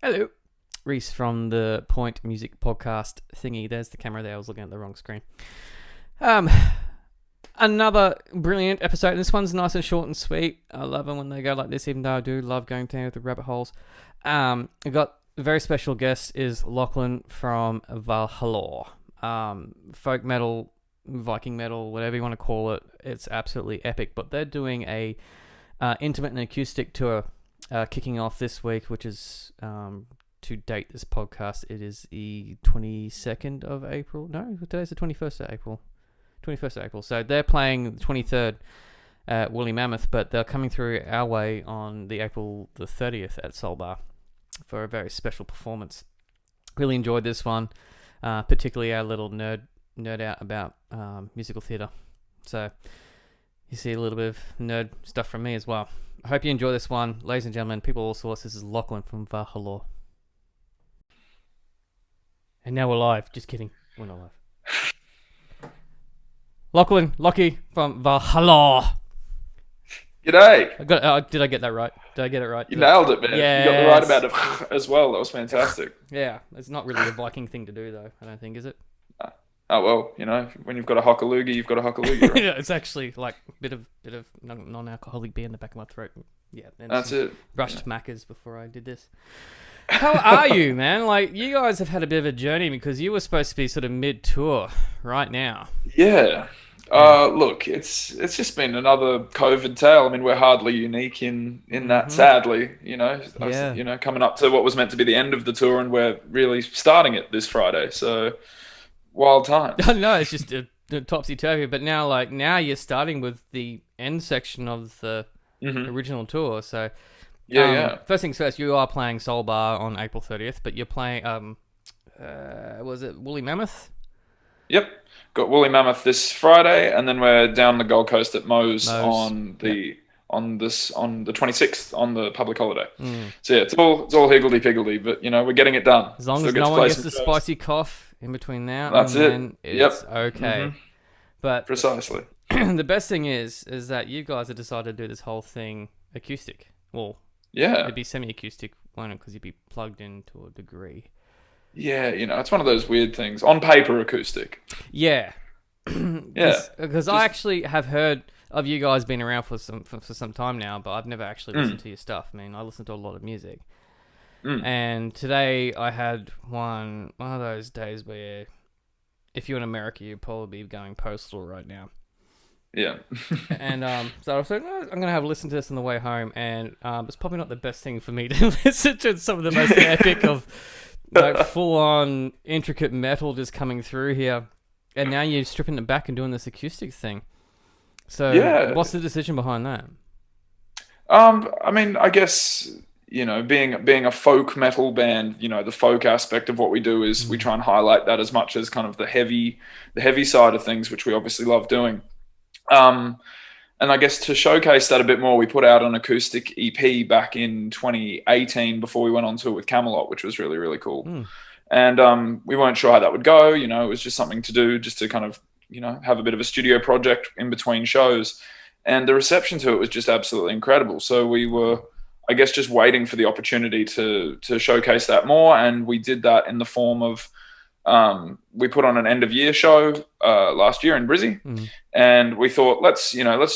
Hello, Reese from the Point Music Podcast thingy. There's the camera there. I was looking at the wrong screen. Um, Another brilliant episode. This one's nice and short and sweet. I love them when they go like this, even though I do love going down with the rabbit holes. I got a very special guest is Lachlan from Valhalore. Folk metal, Viking metal, whatever you want to call it. It's absolutely epic. But they're doing a Intimate and Acoustic tour kicking off this week, which is to date this podcast. It is the 22nd of April. No, today's the 21st of April. 21st of April. So they're playing the 23rd at Woolly Mammoth, but they're coming through our way on the April the 30th at Soul Bar for a very special performance. Really enjoyed this one, particularly our little nerd out about musical theatre. So you see a little bit of nerd stuff from me as well. I hope you enjoy this one. Ladies and gentlemen, people all sorts, this is Lachlan from Valhalore. And now we're live. Just kidding. We're not live. Lachie from Valhalore. G'day. Did I get that right? Did I get it right? You nailed it, man. Yes. You got the right amount of as well. That was fantastic. Yeah, it's not really a Viking thing to do, though. I don't think, is it? Oh well, when you've got a hockaloogie, you've got a hockaloogie. Right? Yeah, it's actually like a bit of non-alcoholic beer in the back of my throat. Yeah, and that's it. Rushed Maccas before I did this. How are you, man? Like, you guys have had a bit of a journey because you were supposed to be sort of mid-tour right now. Yeah. Look, it's just been another COVID tale. I mean, we're hardly unique in that, sadly. Coming up to what was meant to be the end of the tour, and we're really starting it this Friday. So, wild time. No, it's just topsy-turvy. But now you're starting with the end section of the original tour. So, first things first, you are playing Soul Bar on April 30th, but you're playing, was it Woolly Mammoth? Yep. Got Woolly Mammoth this Friday, and then we're down the Gold Coast at Moe's on the 26th on the public holiday. So yeah, it's all higgledy-piggledy, but we're getting it done. As long as no one gets the spicy cough in between now, that's it. Then it's okay. But precisely. The best thing is that you guys have decided to do this whole thing acoustic. Well, it'd be semi-acoustic, won't it? Because you'd be plugged in to a degree. Yeah, it's one of those weird things. On paper, acoustic. Yeah. Yeah. Because I actually have heard of you guys being around for some time now, but I've never actually listened to your stuff. I mean, I listen to a lot of music. And today I had one of those days where if you're in America, you'd probably be going postal right now. Yeah. And so I was like, I'm going to have a listen to this on the way home, and it's probably not the best thing for me to listen to some of the most epic of full-on intricate metal just coming through here, and now you're stripping it back and doing this acoustic thing. So what's the decision behind that? I mean, I guess being a folk metal band, the folk aspect of what we do is we try and highlight that as much as kind of the heavy side of things, which we obviously love doing. And I guess to showcase that a bit more, we put out an acoustic EP back in 2018 before we went on tour with Camelot, which was really, really cool. And we weren't sure how that would go. It was just something to do, just to kind of, have a bit of a studio project in between shows. And the reception to it was just absolutely incredible. So we were, I guess, just waiting for the opportunity to showcase that more. And we did that in the form of, we put on an end of year show last year in Brisbane, and we thought let's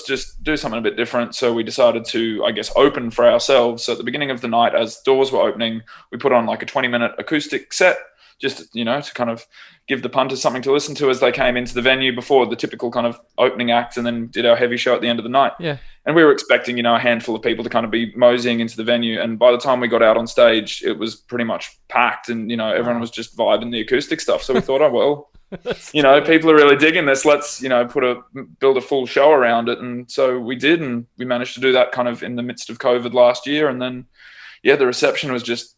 just do something a bit different. So we decided to, I guess, open for ourselves. So at the beginning of the night, as doors were opening, we put on like a 20-minute acoustic set, just to kind of give the punters something to listen to as they came into the venue before the typical kind of opening act, and then did our heavy show at the end of the night. Yeah. And we were expecting, a handful of people to kind of be moseying into the venue. And by the time we got out on stage, it was pretty much packed, and, everyone was just vibing the acoustic stuff. So we thought, oh, well, people are really digging this. Let's, build a full show around it. And so we did, and we managed to do that kind of in the midst of COVID last year. And then, the reception was just,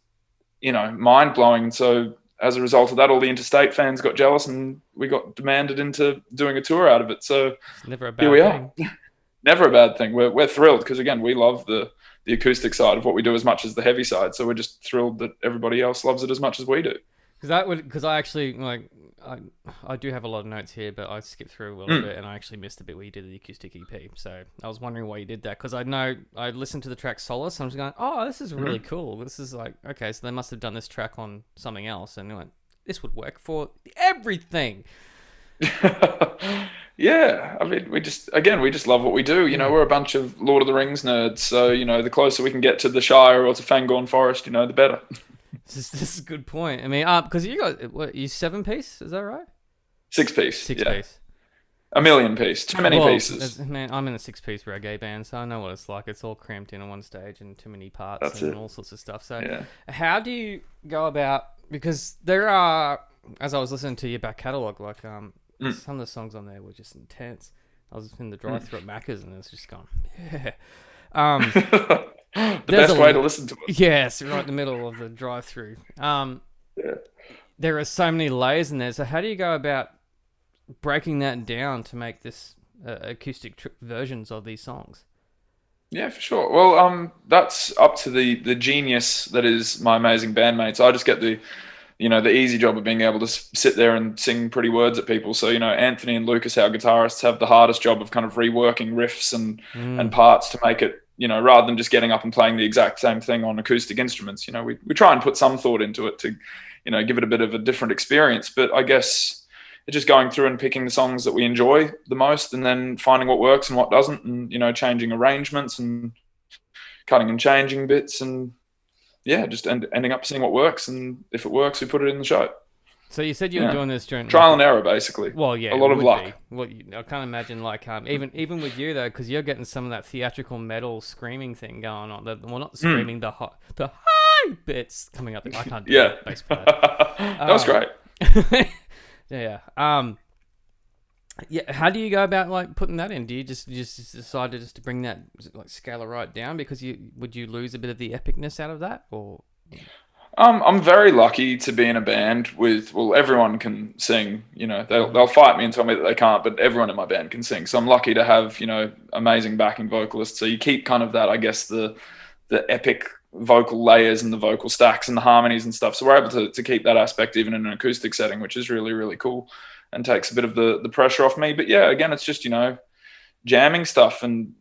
mind blowing. So as a result of that, all the interstate fans got jealous, and we got demanded into doing a tour out of it. So never a bad here we thing. are. Never a bad thing. We're thrilled because, again, we love the acoustic side of what we do as much as the heavy side. So we're just thrilled that everybody else loves it as much as we do. Because I actually like I do have a lot of notes here, but I skipped through a little bit, and I actually missed the bit where you did the acoustic EP. So I was wondering why you did that, because I know I listened to the track Solace, and I was going, oh, this is really cool. This is like, okay, so they must have done this track on something else, and went, this would work for everything. Yeah, I mean, we just love what we do. You know, we're a bunch of Lord of the Rings nerds, so you know, the closer we can get to the Shire or to Fangorn Forest, you know, the better. This is a good point. I mean, because you got what, you 7-piece, is that right? 6-piece, Six yeah. piece. A million piece, too many pieces. Man, I'm in a 6-piece reggae band, so I know what it's like. It's all cramped in on one stage and too many parts. That's and it. all sorts of stuff. So, Yeah. how do you go about? Because there are, as I was listening to your back catalogue, like some of the songs on there were just intense. I was in the drive-through at Macca's, and it's just gone, yeah. The best way to listen to it. Yes, right in the middle of the drive-through. Yeah. There are so many layers in there. So how do you go about breaking that down to make this acoustic versions of these songs? Yeah, for sure. Well, that's up to the genius that is my amazing bandmates. I just get the easy job of being able to sit there and sing pretty words at people. So, you know, Anthony and Lucas, our guitarists, have the hardest job of kind of reworking riffs and parts to make it, you know, rather than just getting up and playing the exact same thing on acoustic instruments. You know, we try and put some thought into it to, you know, give it a bit of a different experience. But I guess it's just going through and picking the songs that we enjoy the most, and then finding what works and what doesn't, and, you know, changing arrangements and cutting and changing bits, and yeah, just ending up seeing what works, and if it works, we put it in the show. So you said you were doing this during trial and error, basically. Well, yeah, a lot of luck. Well, I can't imagine like even with you though, because you're getting some of that theatrical metal screaming thing going on. Well, not the screaming, the high bits coming up. I can't do that bass player. That was great. Yeah. Yeah. How do you go about like putting that in? Do you just decide to bring that like scale right down, because would you lose a bit of the epicness out of that, or? I'm very lucky to be in a band with, well, everyone can sing. You know, they'll fight me and tell me that they can't, but everyone in my band can sing. So I'm lucky to have, you know, amazing backing vocalists. So you keep kind of that, I guess, the epic vocal layers and the vocal stacks and the harmonies and stuff. So we're able to keep that aspect even in an acoustic setting, which is really, really cool and takes a bit of the pressure off me. But yeah, again, it's just, you know, jamming stuff and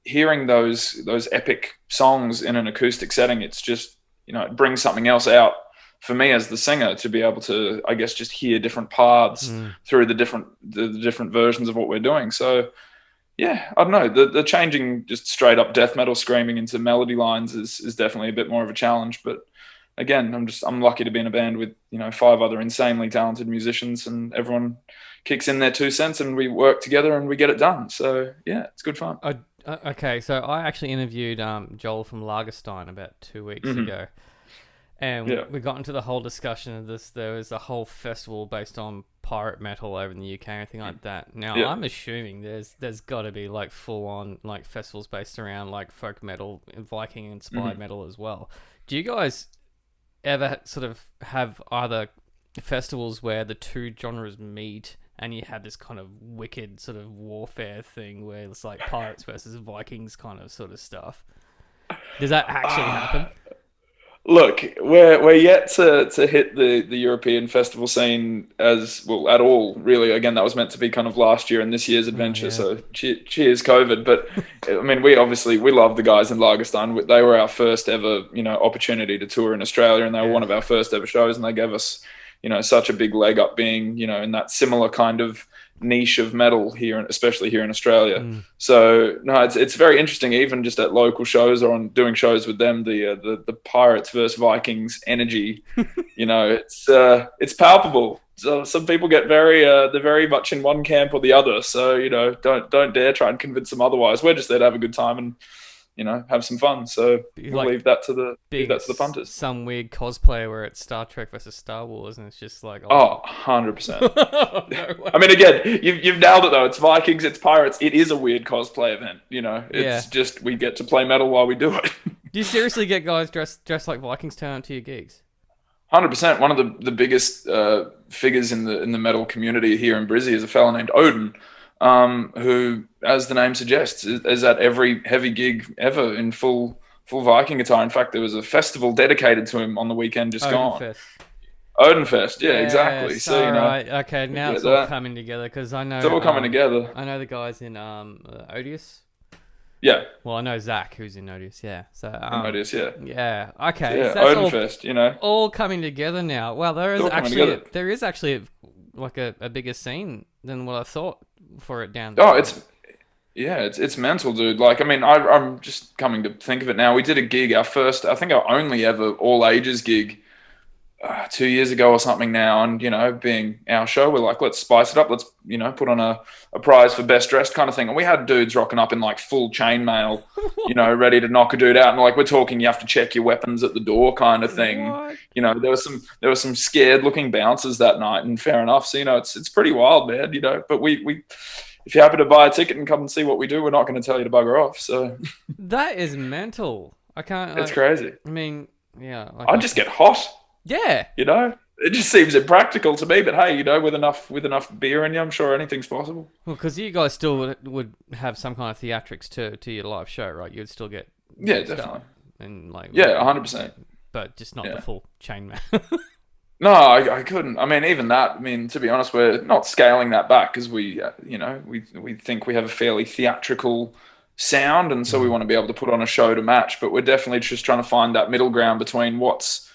hearing those epic songs in an acoustic setting. It's just, you know, it brings something else out for me as the singer to be able to, I guess, just hear different paths through the different versions of what we're doing. So yeah, I don't know, the changing just straight up death metal screaming into melody lines is definitely a bit more of a challenge. But again, I'm lucky to be in a band with, you know, 5 other insanely talented musicians, and everyone kicks in their 2 cents and we work together and we get it done. So yeah, it's good fun. Okay, so I actually interviewed Joel from Lagerstein about 2 weeks ago, and we got into the whole discussion of this. There was a whole festival based on pirate metal over in the UK and everything like that. Now, I'm assuming there's got to be like full on like festivals based around like folk metal and Viking inspired metal as well. Do you guys ever sort of have either festivals where the two genres meet and you have this kind of wicked sort of warfare thing where it's like pirates versus Vikings kind of sort of stuff? Does that actually happen? Look, we're yet to hit the European festival scene as well at all, really. Again, that was meant to be kind of last year and this year's adventure. So cheers, COVID. But I mean, we love the guys in Lagerstein. They were our first ever, you know, opportunity to tour in Australia, and they were one of our first ever shows, and they gave us, you know, such a big leg up being, you know, in that similar kind of niche of metal here, especially here in Australia. So no, it's very interesting, even just at local shows or on doing shows with them, the Pirates versus Vikings energy, you know, it's palpable. So some people get they're very much in one camp or the other. So, you know, don't dare try and convince them otherwise. We're just there to have a good time and, you know, have some fun. So we'll like leave that to the punters. Some weird cosplay where it's Star Trek versus Star Wars, and it's just like 100%. No I mean, again, you've nailed it though. It's Vikings, it's pirates. It is a weird cosplay event. You know, it's just we get to play metal while we do it. Do you seriously get guys dressed like Vikings turn up to your gigs? 100%. One of the biggest figures in the metal community here in Brisbane is a fella named Odin. Who, as the name suggests, is at every heavy gig ever in full Viking attire. In fact, there was a festival dedicated to him on the weekend just gone. Fest. Odenfest, yeah, exactly. Yes, So all right. Okay, we now get it's all that. coming together because It's all coming together. I know the guys in Odious. Yeah, Well, I know Zach who's in Odious. Yeah. So I notice. Yeah, yeah. so, Okay, yeah, so that's Odenfest. all coming together now. Well, It's all coming together. there is actually like a bigger scene than what I thought for it down Oh, there. it's mental, dude. Like, I mean, I'm just coming to think of it now. We did a gig, our first, I think our only ever all ages gig, 2 years ago or something now. And, being our show, we're like, let's spice it up. Let's, put on a prize for best dressed kind of thing. And we had dudes rocking up in like full chainmail, ready to knock a dude out. And like, we're talking, you have to check your weapons at the door kind of thing. What? There were some scared looking bouncers that night, and fair enough. So, it's pretty wild, man, but we if you're happy to buy a ticket and come and see what we do, we're not going to tell you to bugger off. So That is mental. I can't. it's crazy. I mean, yeah. Like, I just get hot. Yeah. It just seems impractical to me. But hey, with enough beer in you, I'm sure anything's possible. Well, because you guys still would have some kind of theatrics to your live show, right? You'd still get Yeah, definitely. and like 100%. but just not Yeah. the full chainmail. No, I couldn't. I mean, even that. I mean, to be honest, we're not scaling that back because we think we have a fairly theatrical sound, and so we want to be able to put on a show to match. But we're definitely just trying to find that middle ground between what's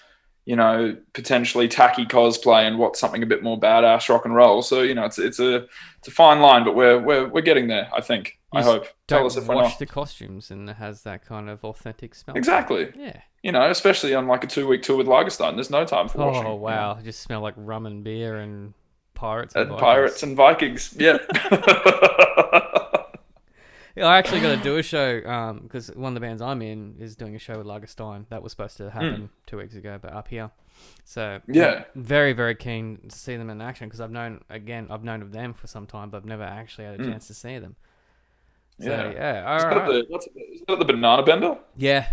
potentially tacky cosplay and what's something a bit more badass rock and roll. So it's a fine line, but we're getting there. I think. I hope. Tell us if we're wash not. the costumes and it has that kind of authentic smell. Exactly. Yeah. Especially on like a 2-week tour with Lagerstein, there's no time for washing. Oh wow! It just smell like rum and beer and pirates. And pirates and Vikings. Yeah. Yeah, I actually got to do a show because one of the bands I'm in is doing a show with Lagerstein. That was supposed to happen 2 weeks ago, but up here. So Yeah. very, very keen to see them in action because I've known of them for some time, but I've never actually had a chance to see them. So, yeah. All right. Is that the banana bender? Yeah.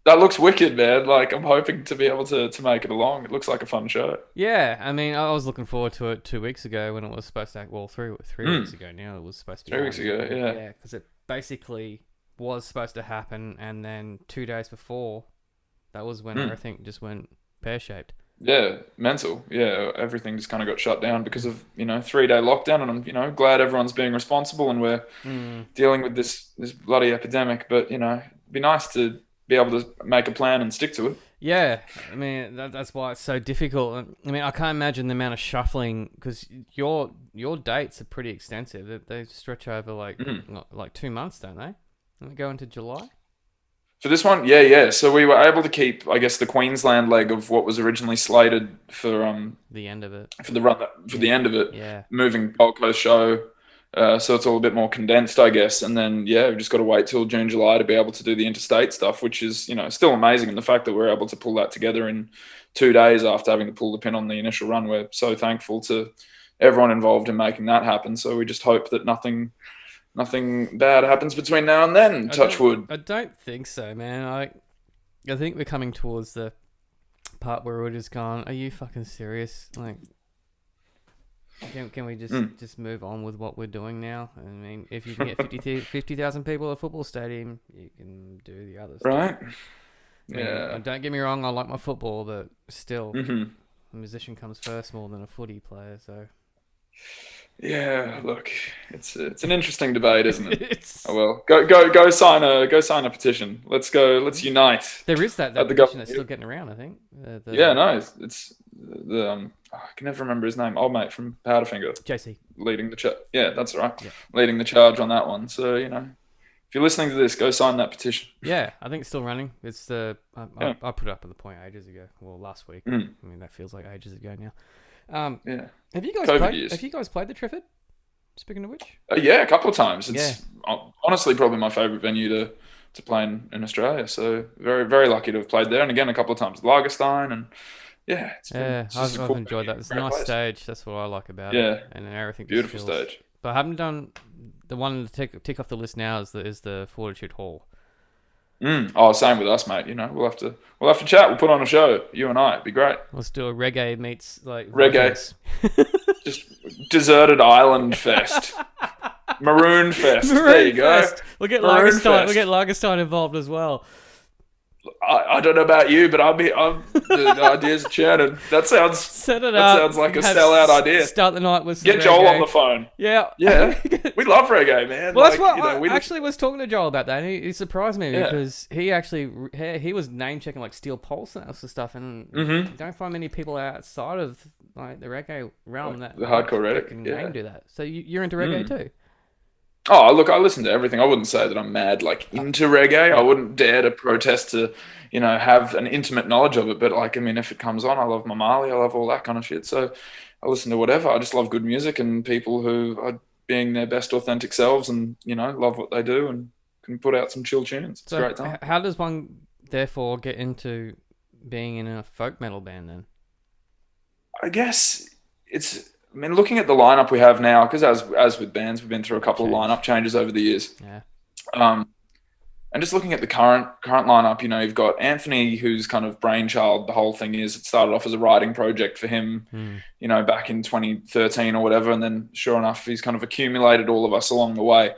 That looks wicked, man. Like, I'm hoping to be able to make it along. It looks like a fun show. Yeah, I mean, I was looking forward to it 2 weeks ago when it was supposed to. Well, three weeks ago now. It was supposed to be 3 weeks ago, yeah. Yeah, because it basically was supposed to happen, and then 2 days before, that was when everything just went pear shaped. Yeah, mental. Yeah, everything just kind of got shut down because of 3-day lockdown, and I'm glad everyone's being responsible and we're dealing with this bloody epidemic. But it'd be nice to be able to make a plan and stick to it. Yeah, I mean that's why it's so difficult. I mean, I can't imagine the amount of shuffling because your dates are pretty extensive. They stretch over like 2 months, don't they? And they go into July. For this one, yeah. So we were able to keep, I guess, the Queensland leg of what was originally slated for the end of it. For the run for the end of it. Yeah. Moving Gold Coast show. So it's all a bit more condensed, I guess. And then, we've just got to wait till June, July to be able to do the interstate stuff, which is, still amazing. And the fact that we're able to pull that together in 2 days after having to pull the pin on the initial run, we're so thankful to everyone involved in making that happen. So we just hope that nothing bad happens between now and then, touch wood. I don't think so, man. I think we're coming towards the part where we're just going, are you fucking serious? Like, can we just move on with what we're doing now? I mean, if you can get 50,000 people at a football stadium, you can do the others. Right. I mean, don't get me wrong, I like my football, but still, a musician comes first more than a footy player, so... Yeah, look, it's an interesting debate, isn't it? Oh well, go sign a petition. Let's unite. There is that petition that's still getting around, I think. It's the I can never remember his name. Old mate from Powderfinger. JC leading the charge. Yeah, that's right. Yeah. Leading the charge on that one. So if you're listening to this, go sign that petition. Yeah, I think it's still running. It's I put it up at the point ages ago. Well, last week. I mean, that feels like ages ago now. Have you guys played the Triffid? Speaking of which, a couple of times. It's honestly probably my favourite venue to play in Australia. So very, very lucky to have played there, and again a couple of times at Lagerstein, and I've cool enjoyed that. It's a nice stage. That's what I like about it. Yeah, and everything. Beautiful stage. But I haven't done the one to tick off the list now. Is the Fortitude Hall. Oh, same with us, mate. We'll have to chat. We'll put on a show. You and I. It'd be great. Let's do a reggae meets like reggae. Just deserted island fest. Maroon fest. There you go. We'll get Lagerstein involved as well. I don't know about you, but the ideas are churning. Set it That up. sounds like a sellout idea. Start the night with some Get reggae. Joel on the phone. Yeah. Yeah, we love reggae, man. Well, that's like, what we I actually was talking to Joel about that. And he surprised me Yeah. because he was name checking like Steel Pulse and that sort of stuff, and you don't find many people outside of like the reggae realm the hardcore reggae, can yeah. name do that. So you're into reggae too. Oh, look, I listen to everything. I wouldn't say that I'm mad, like, into reggae. I wouldn't dare to protest to, have an intimate knowledge of it. But, like, I mean, if it comes on, I love Mamali. I love all that kind of shit. So I listen to whatever. I just love good music and people who are being their best authentic selves and, love what they do and can put out some chill tunes. It's a great time. How does one, therefore, get into being in a folk metal band then? I guess looking at the lineup we have now, because as with bands, we've been through a couple of lineup changes over the years. Yeah. And just looking at the current lineup, you've got Anthony, who's kind of brainchild. The whole thing is, it started off as a writing project for him, back in 2013 or whatever. And then sure enough, he's kind of accumulated all of us along the way.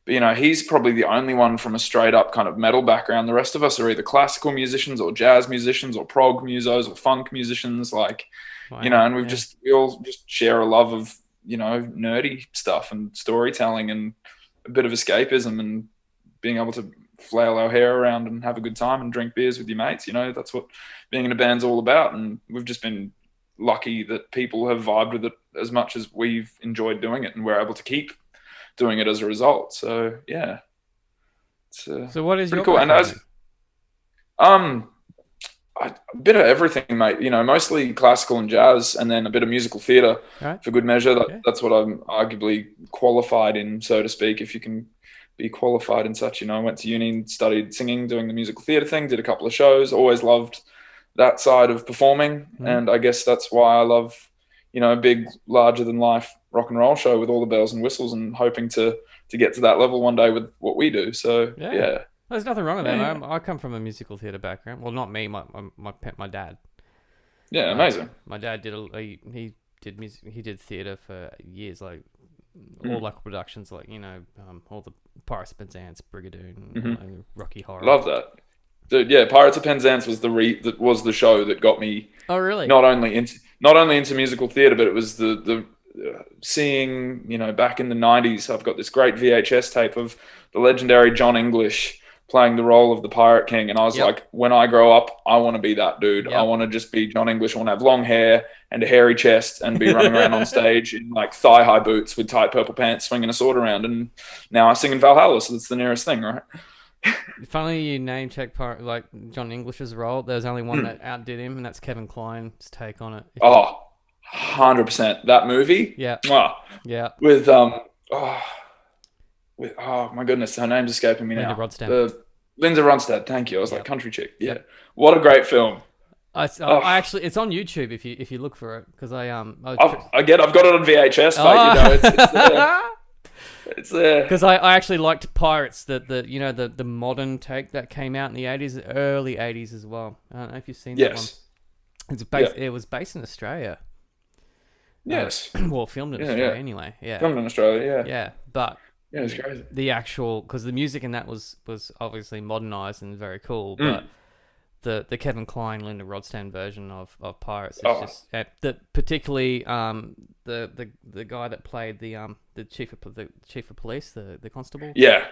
But, he's probably the only one from a straight up kind of metal background. The rest of us are either classical musicians or jazz musicians or prog musos or funk musicians, like, wow. And we all just share a love of, nerdy stuff and storytelling and a bit of escapism and being able to flail our hair around and have a good time and drink beers with your mates. That's what being in a band's all about. And we've just been lucky that people have vibed with it as much as we've enjoyed doing it, and we're able to keep doing it as a result. So yeah, so what is your cool? And a bit of everything, mate. Mostly classical and jazz, and then a bit of musical theatre for good measure. That's what I'm arguably qualified in, so to speak, if you can be qualified in such. I went to uni and studied singing, doing the musical theatre thing, did a couple of shows, always loved that side of performing. And I guess that's why I love, a big, larger than life rock and roll show with all the bells and whistles, and hoping to get to that level one day with what we do. So yeah. There's nothing wrong with that. I come from a musical theatre background. Well, not me, my dad. Yeah, amazing. My dad did he did music. He did theatre for years, like all local productions, like all the Pirates of Penzance, Brigadoon, and Rocky Horror. Love that. Dude, yeah, Pirates of Penzance was the show that got me. Oh, really? Not only into musical theatre, but it was the seeing, back in the 90s. I've got this great VHS tape of the legendary John English playing the role of the Pirate King, and I was like, when I grow up, I want to be that dude. I want to just be John English. I want to have long hair and a hairy chest and be running around on stage in like thigh-high boots with tight purple pants, swinging a sword around. And now I sing in Valhalore, so that's the nearest thing, right? Finally, you name check like John English's role. There's only one that outdid him, and that's Kevin Kline's take on it. 100%. That movie. Yeah. Yeah. With my goodness, her name's escaping me now. Linda Ronstadt. Thank you. I was like, country chick. Yeah. What a great film. I actually, it's on YouTube if you look for it, because I've got it on VHS, mate. It's there. It's there. Because I actually liked Pirates, the modern take that came out in the 80s, early 80s as well. I don't know if you've seen that one. It was based in Australia. Yes. Well, filmed in Australia anyway. Yeah. Filmed in Australia. Yeah. Yeah, but yeah, it's crazy. The actual, because the music in that was obviously modernized and very cool, but the Kevin Kline, Linda Ronstadt version of Pirates is just particularly the guy that played the chief of police, the constable. Yeah.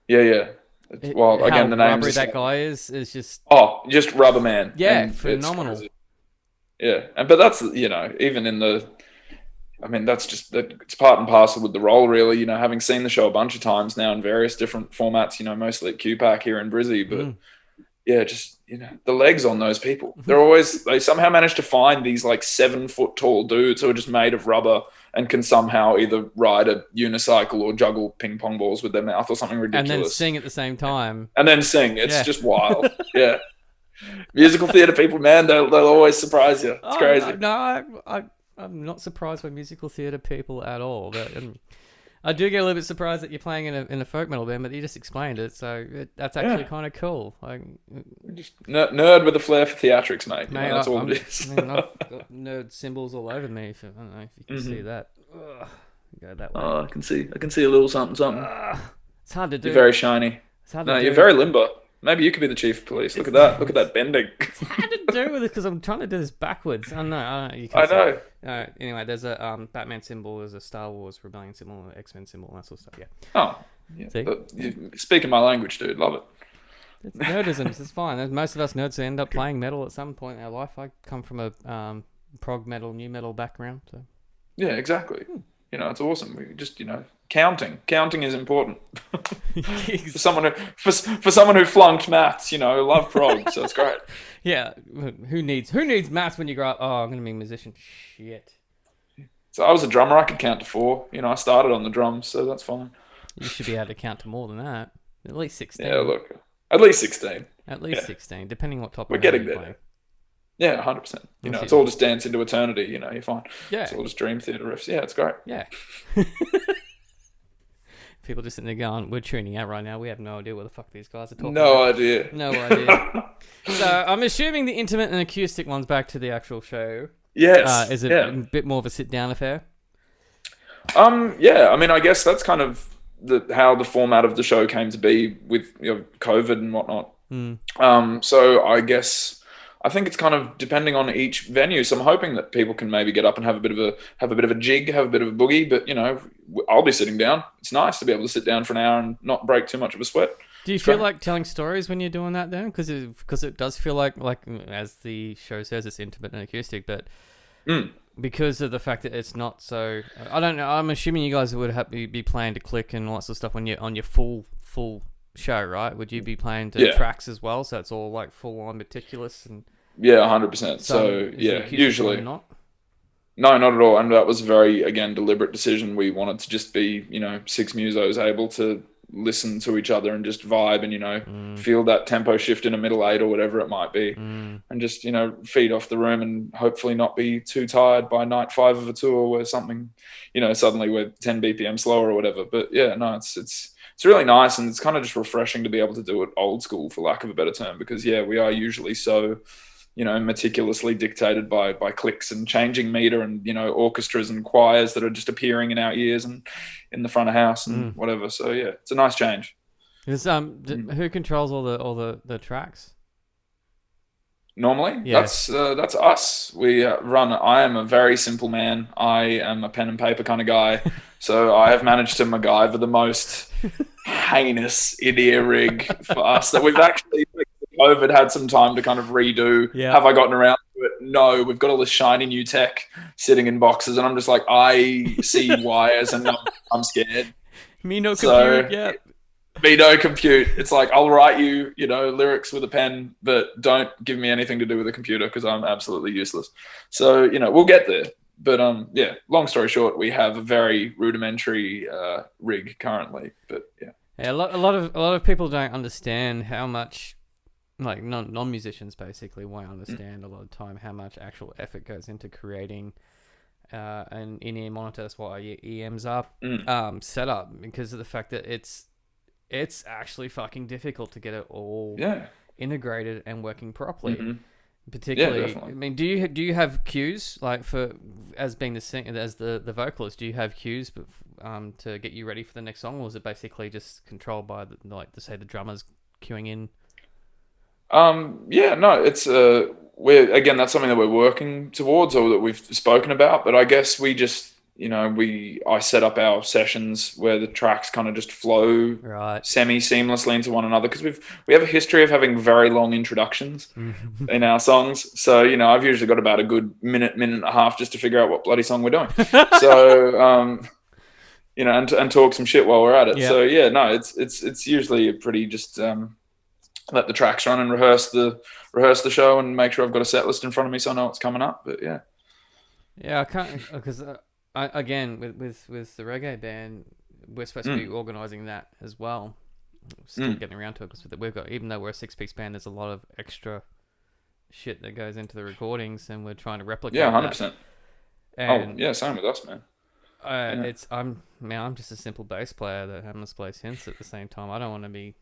Well, again, the name that guy is just just rubber man. Yeah, phenomenal. Yeah, but that's even in the. I mean, it's part and parcel with the role, really. Having seen the show a bunch of times now in various different formats. Mostly at QPAC here in Brisbane, but just the legs on those people. They somehow manage to find these like 7 foot tall dudes who are just made of rubber and can somehow either ride a unicycle or juggle ping pong balls with their mouth or something ridiculous, and then sing at the same time. It's just wild. Yeah. Musical theatre people, man, they'll always surprise you. It's crazy. No, I'm not surprised by musical theatre people at all. But I do get a little bit surprised that you're playing in a folk metal band, but you just explained it, so that's actually kind of cool. Like, just nerd with a flair for theatrics, mate. That's all it is. I've got nerd symbols all over me. I don't know if you can see that. Go that way. I can see a little something. It's hard to do. You're very shiny. It's hard to do. You're very limber. Maybe you could be the chief of police. Look at that. Look at that bending. It's hard to do with it because I'm trying to do this backwards. I know. You I can know. anyway, there's a Batman symbol, there's a Star Wars Rebellion symbol, an X-Men symbol, and that sort of stuff. Yeah. Oh, yeah. See? You speaking my language, dude. Love it. It's nerdism. It's fine. Most of us nerds end up playing metal at some point in our life. I come from a prog metal, new metal background. So. Yeah, exactly. You know, it's awesome. We just, counting. Counting is important. for someone who flunked maths, love prog, so it's great. Yeah, who needs maths when you grow up? Oh, I'm gonna be a musician. Shit. So I was a drummer. I could count to 4. I started on the drums, so that's fine. You should be able to count to more than that. At least 16. Yeah, look, at least 16. At least 16, depending what topic. We're getting there. Yeah, 100%. It's all just dance into eternity. You're fine. Yeah. It's all just dream theater riffs. Yeah, it's great. Yeah. People just sitting there going, we're tuning out right now. We have no idea what the fuck these guys are talking about. No idea. No idea. So I'm assuming the Intimate and Acoustic one's back to the actual show. Yes. Is it a bit more of a sit-down affair? Yeah. I mean, I guess that's kind of how the format of the show came to be with COVID and whatnot. So I think it's kind of depending on each venue. So I'm hoping that people can maybe get up and have a bit of a jig, have a bit of a boogie. But I'll be sitting down. It's nice to be able to sit down for an hour and not break too much of a sweat. Do you feel like telling stories when you're doing that then? Because it does feel like as the show says, it's intimate and acoustic, but because of the fact that it's not so. I don't know. I'm assuming you guys would be playing to click and all that sort of stuff when you're on your full show, right? Would you be playing to tracks as well? So it's all like full on meticulous and. Yeah, 100%. So yeah, usually not. No, not at all. And that was a very, again, deliberate decision. We wanted to just be, 6 musos able to listen to each other and just vibe and, feel that tempo shift in a middle 8 or whatever it might be. And just, feed off the room and hopefully not be too tired by night 5 of a tour where something, suddenly we're 10 BPM slower or whatever. But yeah, no, it's really nice. And it's kind of just refreshing to be able to do it old school, for lack of a better term, because yeah, we are usually so, meticulously dictated by clicks and changing meter and, orchestras and choirs that are just appearing in our ears and in the front of house and whatever. So yeah, it's a nice change. Who controls all the tracks? Normally, yeah. That's us. We run. I am a very simple man. I am a pen and paper kind of guy. So I have managed to MacGyver the most heinous in-ear rig for us that we've actually. COVID had some time to kind of redo. Yeah. Have I gotten around to it? No. We've got all this shiny new tech sitting in boxes, and I'm just like, I see wires, and I'm scared. Me no compute. Yeah. Me no compute. It's like I'll write you, lyrics with a pen, but don't give me anything to do with a computer because I'm absolutely useless. So we'll get there. But yeah. Long story short, we have a very rudimentary rig currently. But yeah. Yeah. A lot of people don't understand how much. Like non-musicians basically won't understand a lot of time how much actual effort goes into creating an in-ear monitor. That's why your EMs are set up, because of the fact that it's actually fucking difficult to get it all integrated and working properly. Particularly, I mean, do you have cues like for as being the vocalist? Do you have cues to get you ready for the next song, or is it basically just controlled by the drummers queuing in? Yeah, no, it's that's something that we're working towards or that we've spoken about, but I guess we just, I set up our sessions where the tracks kind of just flow semi-seamlessly into one another, because we have a history of having very long introductions in our songs. So, I've usually got about a good minute and a half just to figure out what bloody song we're doing. So, and talk some shit while we're at it. Yeah. So yeah, no, it's usually a pretty just, let the tracks run and rehearse the show and make sure I've got a set list in front of me so I know what's coming up. But yeah, I can't, because again with the reggae band, we're supposed to be organising that as well. Still getting around to it, because we've got, even though we're a 6-piece band, there's a lot of extra shit that goes into the recordings, and we're trying to replicate. Yeah, 100%. Same with us, man. I'm just a simple bass player that happens to play synths at the same time. I don't want to be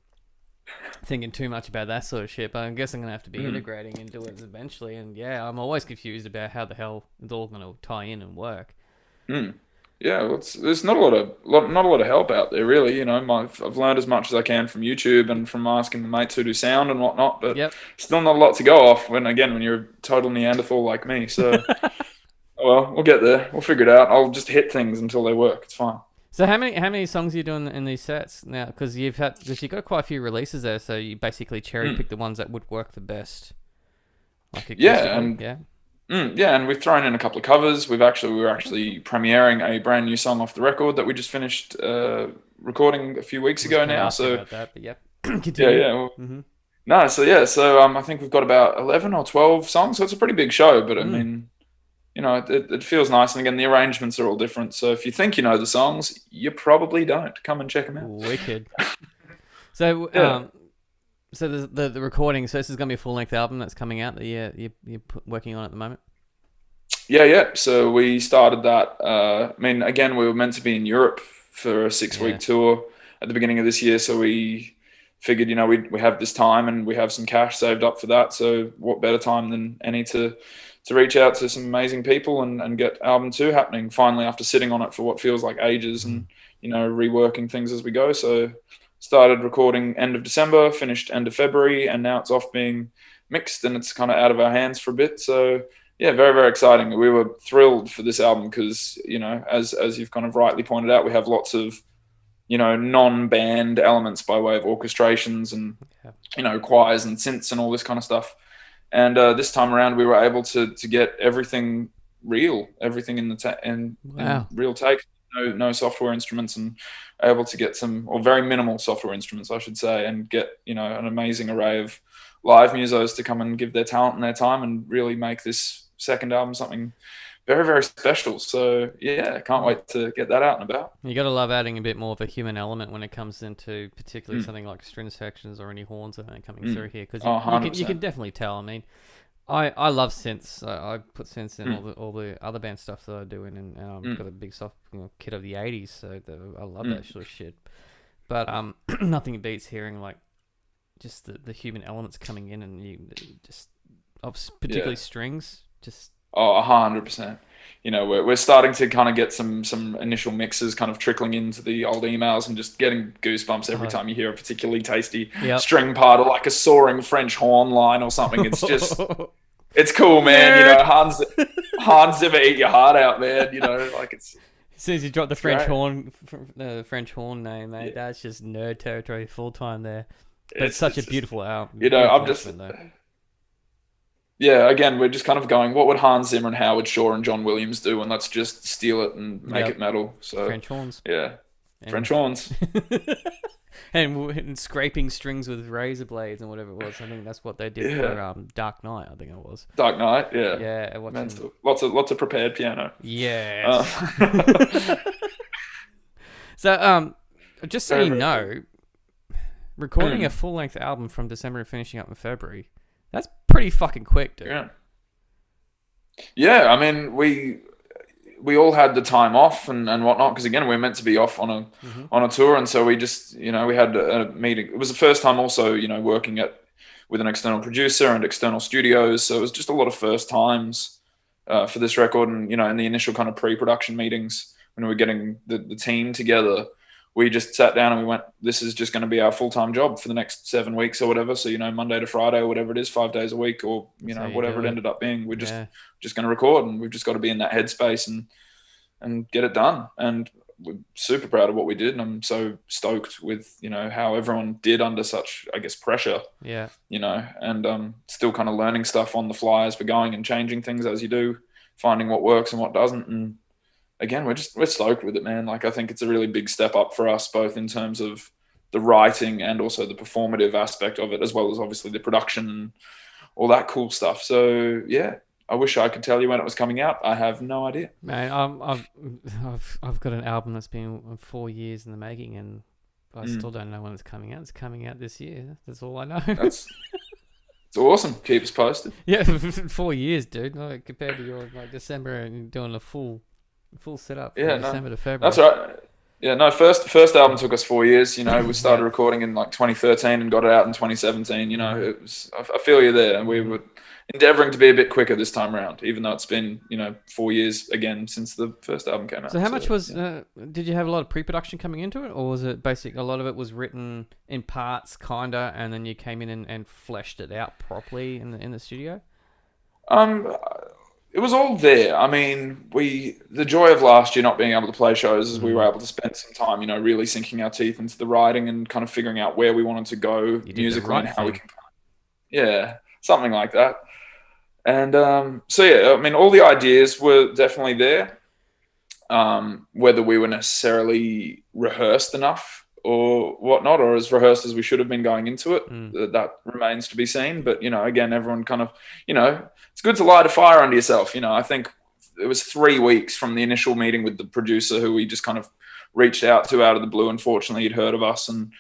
thinking too much about that sort of shit, but I guess I'm going to have to be integrating into it eventually. And yeah, I'm always confused about how the hell it's all going to tie in and work. Yeah, well, there's not a lot of help out there, really. I've learned as much as I can from YouTube and from asking the mates who do sound and whatnot, but Yep. still not a lot to go off. When you're a total Neanderthal like me, so well, we'll get there. We'll figure it out. I'll just hit things until they work. It's fine. So how many songs are you doing in these sets now? Because you've got quite a few releases there, so you basically cherry pick the ones that would work the best, like Yeah, acoustically. Yeah. yeah, and we've thrown in a couple of covers. We were actually premiering a brand new song off the record that we just finished recording a few weeks I was ago going to now. ask you So about that, but yep. yeah, Continue. yeah. Well, Mm-hmm. no, so yeah, so I think we've got about 11 or 12 songs, so it's a pretty big show. But I Mm. mean, it feels nice. And again, the arrangements are all different. So if you think you know the songs, you probably don't. Come and check them out. Wicked. So Yeah. so the recording. So this is going to be a full length album that's coming out that you're working on at the moment. Yeah, yeah. So we started that. I mean, again, we were meant to be in Europe for a 6 week Yeah. tour at the beginning of this year. So we figured, we have this time and we have some cash saved up for that. So what better time than any to reach out to some amazing people and get album two happening finally after sitting on it for what feels like ages and reworking things as we go. So started recording end of December, finished end of February, and now it's off being mixed and it's kind of out of our hands for a bit. So yeah, very, very exciting. We were thrilled for this album because, as you've kind of rightly pointed out, we have lots of, non-band elements by way of orchestrations and, choirs and synths and all this kind of stuff. And this time around, we were able to get everything real, everything in real take, no software instruments, and able to get or very minimal software instruments, I should say, and get an amazing array of live musos to come and give their talent and their time and really make this second album something very, very special. So yeah, can't wait to get that out and about. You got to love adding a bit more of a human element when it comes into particularly something like string sections or any horns that are coming through here, because you can definitely tell. I mean, I love synths. I put synths in all the other band stuff that I do in, and got a big soft kit of the '80s, so I love that sort of shit. But nothing beats hearing like just the human elements coming in, and you just particularly strings. Just 100%. We're starting to kind of get some initial mixes kind of trickling into the old emails and just getting goosebumps every time you hear a particularly tasty string part or like a soaring French horn line or something. It's just, it's cool, man. Hans Zimmer eat your heart out, man. Like it's. As soon as you drop the French horn, the French horn name, mate, that's just nerd territory full time there. But it's such a beautiful album. I'm just. Yeah, again, we're just kind of going, what would Hans Zimmer and Howard Shaw and John Williams do? And let's just steal it and make it metal. So French horns. Yeah, French horns. and scraping strings with razor blades and whatever it was. I think that's what they did for Dark Knight, I think it was. Dark Knight, yeah. Yeah. Lots of prepared piano. Yeah. So, just so you know, recording a full-length album from December and finishing up in February, that's pretty fucking quick, dude. Yeah, I mean, we all had the time off and whatnot because again we were meant to be off on a tour, and so we just we had a meeting. It was the first time also working with an external producer and external studios, so it was just a lot of first times for this record, and in the initial kind of pre-production meetings when we were getting the team together, we just sat down and we went, this is just going to be our full-time job for the next 7 weeks or whatever. So, Monday to Friday or whatever it is, 5 days a week or, whatever it ended up being. We're just going to record, and we've just got to be in that headspace and get it done. And we're super proud of what we did. And I'm so stoked with, how everyone did under such, I guess, pressure. Yeah. And still kind of learning stuff on the fly as we're going and changing things as you do, finding what works and what doesn't. And again, we're stoked with it, man. Like, I think it's a really big step up for us, both in terms of the writing and also the performative aspect of it, as well as obviously the production and all that cool stuff. So yeah, I wish I could tell you when it was coming out. I have no idea. Man, I've got an album that's been 4 years in the making, and I still don't know when it's coming out. It's coming out this year. That's all I know. It's awesome. Keep us posted. Yeah, 4 years, dude. Like, compared to your December and doing a full setup from December to February. That's right. Yeah, no, first album took us 4 years. We started recording in 2013 and got it out in 2017. It was, I feel you there. And we were endeavoring to be a bit quicker this time around, even though it's been 4 years again since the first album came out. So how much was? Did you have a lot of pre-production coming into it, or was it basic? A lot of it was written in parts, kinda, and then you came in and fleshed it out properly in the studio. It was all there. I mean, the joy of last year not being able to play shows is we were able to spend some time, really sinking our teeth into the writing and kind of figuring out where we wanted to go musically and how we can. Yeah, something like that. And so yeah, I mean, all the ideas were definitely there. Whether we were necessarily rehearsed enough or whatnot, or as rehearsed as we should have been going into it, that remains to be seen. But again, everyone kind of, it's good to light a fire under yourself. I think it was 3 weeks from the initial meeting with the producer, who we just kind of reached out to out of the blue. Unfortunately, he'd heard of us and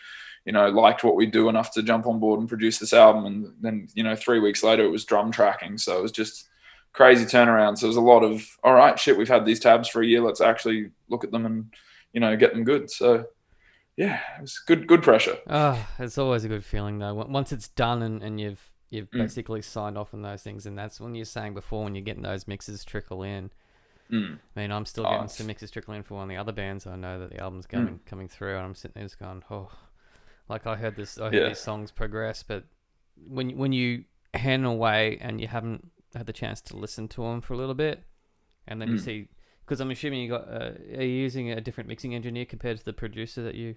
liked what we do enough to jump on board and produce this album. And then, 3 weeks later, it was drum tracking. So it was just crazy turnaround. So it was a lot of, all right, shit, we've had these tabs for a year. Let's actually look at them and, get them good. So yeah, it was good pressure. Oh, it's always a good feeling though. Once it's done and you've basically signed off on those things. And that's when you're saying before, when you're getting those mixes trickle in. I mean, I'm still getting some mixes trickle in for one of the other bands. I know that the album's coming through, and I'm sitting there just going, oh. Like I heard these songs progress, but when you hand away and you haven't had the chance to listen to them for a little bit, and then you see, because I'm assuming are you using a different mixing engineer compared to the producer that you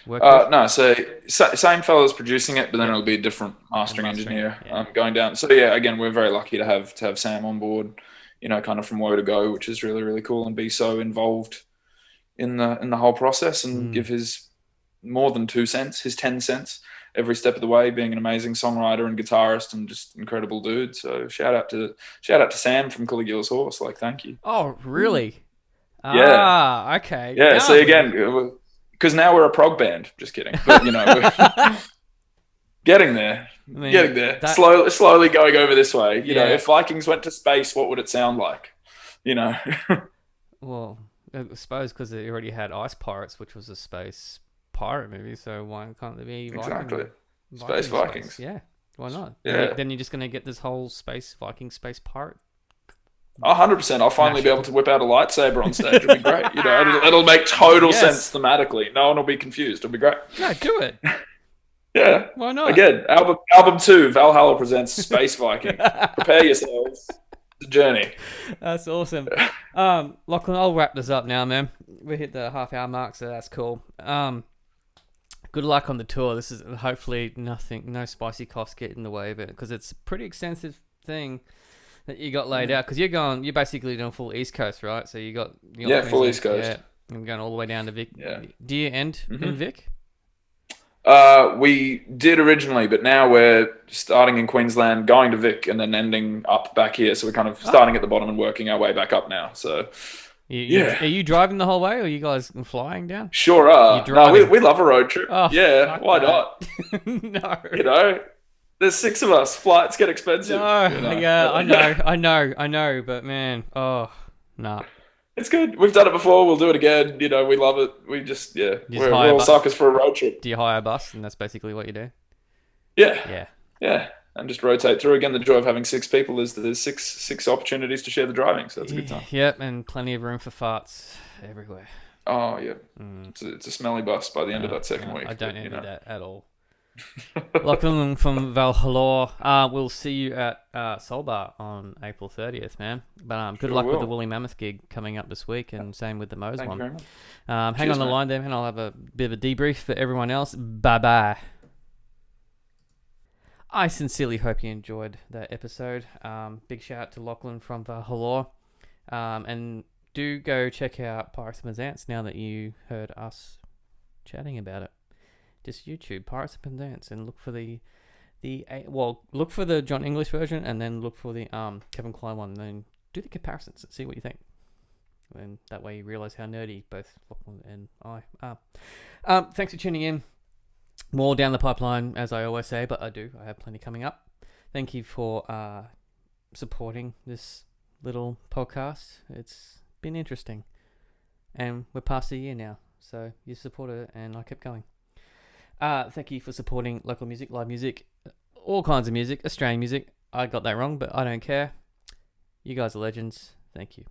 work with? No, so same fella's producing it, but then it'll be a different mastering engineer going down. So yeah, again, we're very lucky to have Sam on board, kind of from where to go, which is really, really cool, and be so involved in the whole process and give his more than 2 cents, his 10 cents every step of the way, being an amazing songwriter and guitarist and just incredible dude. So shout out to Sam from Caligula's Horse. Like, thank you. Oh, really? Yeah. Okay. Yeah. Now so again, because now we're a prog band. Just kidding. But we're getting there. I mean, getting there. Slowly going over this way. You know, if Vikings went to space, what would it sound like? Well, I suppose because they already had Ice Pirates, which was a space pirate movie, so why can't there be Space Vikings? Yeah, why not? Yeah. Then you're just going to get this whole space pirate. 100%. I'll finally be able to whip out a lightsaber on stage. It'll be great. It'll make total sense thematically. No one will be confused. It'll be great. No, do it. Yeah. Why not? Again, album 2, Valhalore presents Space Viking. Prepare yourselves. It's a journey. That's awesome. Lachlan, I'll wrap this up now, man. We hit the half-hour mark, so that's cool. Good luck on the tour. This is hopefully no spicy costs get in the way of it, because it's a pretty extensive thing that you got laid out. Because you're basically doing full East Coast, right? So you got full East Coast. Yeah, and going all the way down to Vic. Yeah. Do you end in Vic? We did originally, but now we're starting in Queensland, going to Vic, and then ending up back here. So we're kind of starting at the bottom and working our way back up now. So. Are you driving the whole way, or are you guys flying down? Sure are. No, we love a road trip. Oh, yeah, why not? No. There's 6 of us. Flights get expensive. No, yeah, I know, but man, nah. It's good. We've done it before. We'll do it again. We love it. We just, we're all suckers for a road trip. Do you hire a bus, and that's basically what you do? Yeah. And just rotate through. Again, the joy of having 6 people is that there's six opportunities to share the driving, so it's a good time. Yep, and plenty of room for farts everywhere. Oh, yeah. It's a smelly bus by the end of that second week. I don't envy that at all. Lachlan from Valhalore. We'll see you at Soul Bar on April 30th, man. But good luck with the Woolly Mammoth gig coming up this week, and same with the Moe's one. Thank you very much. Hang on the line there, and I'll have a bit of a debrief for everyone else. Bye-bye. I sincerely hope you enjoyed that episode. Big shout out to Lachlan from Valhalore. And do go check out Pirates and Penzance now that you heard us chatting about it. Just YouTube Pirates and Penzance and look for look for the John English version, and then look for the Kevin Kline one, and then do the comparisons and see what you think. And that way you realise how nerdy both Lachlan and I are. Thanks for tuning in. More down the pipeline, as I always say, but I have plenty coming up. Thank you for supporting this little podcast. It's been interesting. And we're past a year now, so you supported it, and I kept going. Thank you for supporting local music, live music, all kinds of music, Australian music, I got that wrong, but I don't care. You guys are legends. Thank you.